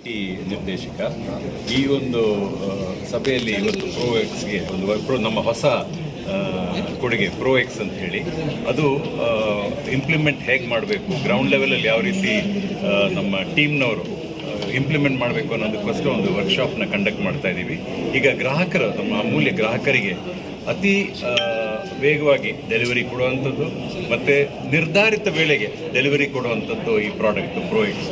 IT ನಿರ್ದೇಶಕ. ಈ ಒಂದು ಸಭೆಯಲ್ಲಿ ಇವತ್ತು ಪ್ರೋಎಕ್ಸ್ಗೆ ಒಂದು ನಮ್ಮ ಹೊಸ ಕೊಡುಗೆ ಪ್ರೋಎಕ್ಸ್ ಅಂತ ಹೇಳಿ, ಅದು ಇಂಪ್ಲಿಮೆಂಟ್ ಹೇಗೆ ಮಾಡಬೇಕು, ಗ್ರೌಂಡ್ ಲೆವೆಲಲ್ಲಿ ಯಾವ ರೀತಿ ನಮ್ಮ ಟೀಮ್ನವರು ಇಂಪ್ಲಿಮೆಂಟ್ ಮಾಡಬೇಕು ಅನ್ನೋದಕ್ಕೋಸ್ಕರ ಒಂದು ವರ್ಕ್ಶಾಪ್ನ ಕಂಡಕ್ಟ್ ಮಾಡ್ತಾ ಇದ್ದೀವಿ. ಈಗ ಗ್ರಾಹಕರು, ನಮ್ಮ ಅಮೂಲ್ಯ ಗ್ರಾಹಕರಿಗೆ ಅತಿ ವೇಗವಾಗಿ ಡೆಲಿವರಿ ಕೊಡುವಂಥದ್ದು ಮತ್ತು ನಿರ್ಧಾರಿತ ವೇಳೆಗೆ ಡೆಲಿವರಿ ಕೊಡುವಂಥದ್ದು ಈ ಪ್ರಾಡಕ್ಟು ಪ್ರೋಎಕ್ಸ್.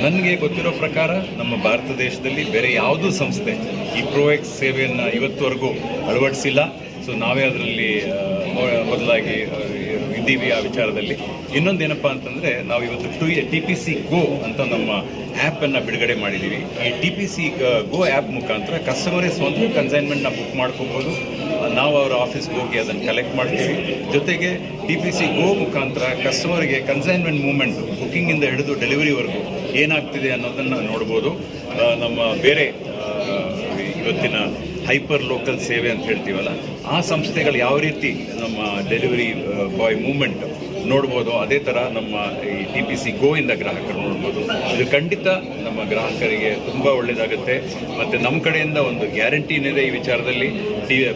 ನನಗೆ ಗೊತ್ತಿರೋ ಪ್ರಕಾರ ನಮ್ಮ ಭಾರತ ದೇಶದಲ್ಲಿ ಬೇರೆ ಯಾವುದೂ ಸಂಸ್ಥೆ ಈ ಪ್ರೋಎಕ್ಸ್ ಸೇವೆಯನ್ನು ಇವತ್ತುವರೆಗೂ ಅಳವಡಿಸಿಲ್ಲ. ಸೊ ನಾವೇ ಅದರಲ್ಲಿ ಮೊದಲಾಗಿ ಇದ್ದೀವಿ ಆ ವಿಚಾರದಲ್ಲಿ. ಇನ್ನೊಂದೇನಪ್ಪ ಅಂತಂದರೆ, ನಾವು ಇವತ್ತು TPC Go ಅಂತ ನಮ್ಮ ಆ್ಯಪನ್ನು ಬಿಡುಗಡೆ ಮಾಡಿದ್ದೀವಿ. ಈ TPC Go ಆ್ಯಪ್ ಮುಖಾಂತರ ಕಸ್ಟಮರೇ ಸ್ವಂತ ಕನ್ಸೈನ್ಮೆಂಟ್ನ ಬುಕ್ ಮಾಡ್ಕೋಬೋದು. ನಾವು ಅವರ ಆಫೀಸ್ಗೆ ಹೋಗಿ ಅದನ್ನು ಕಲೆಕ್ಟ್ ಮಾಡ್ತೀವಿ. ಜೊತೆಗೆ TPC Go ಮುಖಾಂತರ ಕಸ್ಟಮರ್ಗೆ ಕನ್ಸೈನ್ಮೆಂಟ್ ಮೂವ್ಮೆಂಟ್ ಬುಕ್ಕಿಂಗಿಂದ ಹಿಡಿದು ಡೆಲಿವರಿವರೆಗೂ ಏನಾಗ್ತಿದೆ ಅನ್ನೋದನ್ನು ನೋಡ್ಬೋದು. ನಮ್ಮ ಬೇರೆ ಇವತ್ತಿನ ಹೈಪರ್ ಲೋಕಲ್ ಸೇವೆ ಅಂತ ಹೇಳ್ತೀವಲ್ಲ, ಆ ಸಂಸ್ಥೆಗಳು ಯಾವ ರೀತಿ ನಮ್ಮ ಡೆಲಿವರಿ ಬಾಯ್ ಮೂವ್ಮೆಂಟ್ ನೋಡ್ಬೋದು, ಅದೇ ಥರ ನಮ್ಮ ಈ TPC Go ಇಂದ ಗ್ರಾಹಕರು ನೋಡ್ಬೋದು. ಇದು ಖಂಡಿತ ನಮ್ಮ ಗ್ರಾಹಕರಿಗೆ ತುಂಬ ಒಳ್ಳೆಯದಾಗುತ್ತೆ. ಮತ್ತು ನಮ್ಮ ಕಡೆಯಿಂದ ಒಂದು ಗ್ಯಾರಂಟಿನಿದೆ ಈ ವಿಚಾರದಲ್ಲಿ.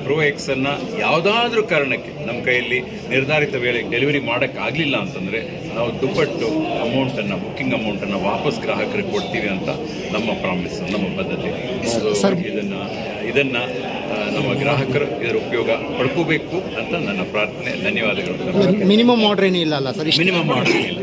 ಪ್ರೋಎಕ್ಸನ್ನು ಯಾವುದಾದ್ರೂ ಕಾರಣಕ್ಕೆ ನಮ್ಮ ಕೈಯಲ್ಲಿ ನಿರ್ಧಾರಿತ ವೇಳೆಗೆ ಡೆಲಿವರಿ ಮಾಡೋಕ್ಕಾಗಲಿಲ್ಲ ಅಂತಂದರೆ ನಾವು ದುಪ್ಪಟ್ಟು ಅಮೌಂಟನ್ನು, ಬುಕ್ಕಿಂಗ್ ಅಮೌಂಟನ್ನು ವಾಪಸ್ ಗ್ರಾಹಕರಿಗೆ ಕೊಡ್ತೀವಿ ಅಂತ ನಮ್ಮ ಪ್ರಾಮಿಸ್, ನಮ್ಮ ಬದ್ಧತೆ. ಇದನ್ನು ನಮ್ಮ ಗ್ರಾಹಕರು ಇದರ ಉಪಯೋಗ ಪಡ್ಕೋಬೇಕು ಅಂತ ನನ್ನ ಪ್ರಾರ್ಥನೆ. ಧನ್ಯವಾದಗಳು. ಮಿನಿಮಮ್ ಆರ್ಡರ್ ಏನಿಲ್ಲ ಅಲ್ಲ ಸರ್? ಮಿನಿಮಮ್ ಆರ್ಡರ್ ಇಲ್ಲ.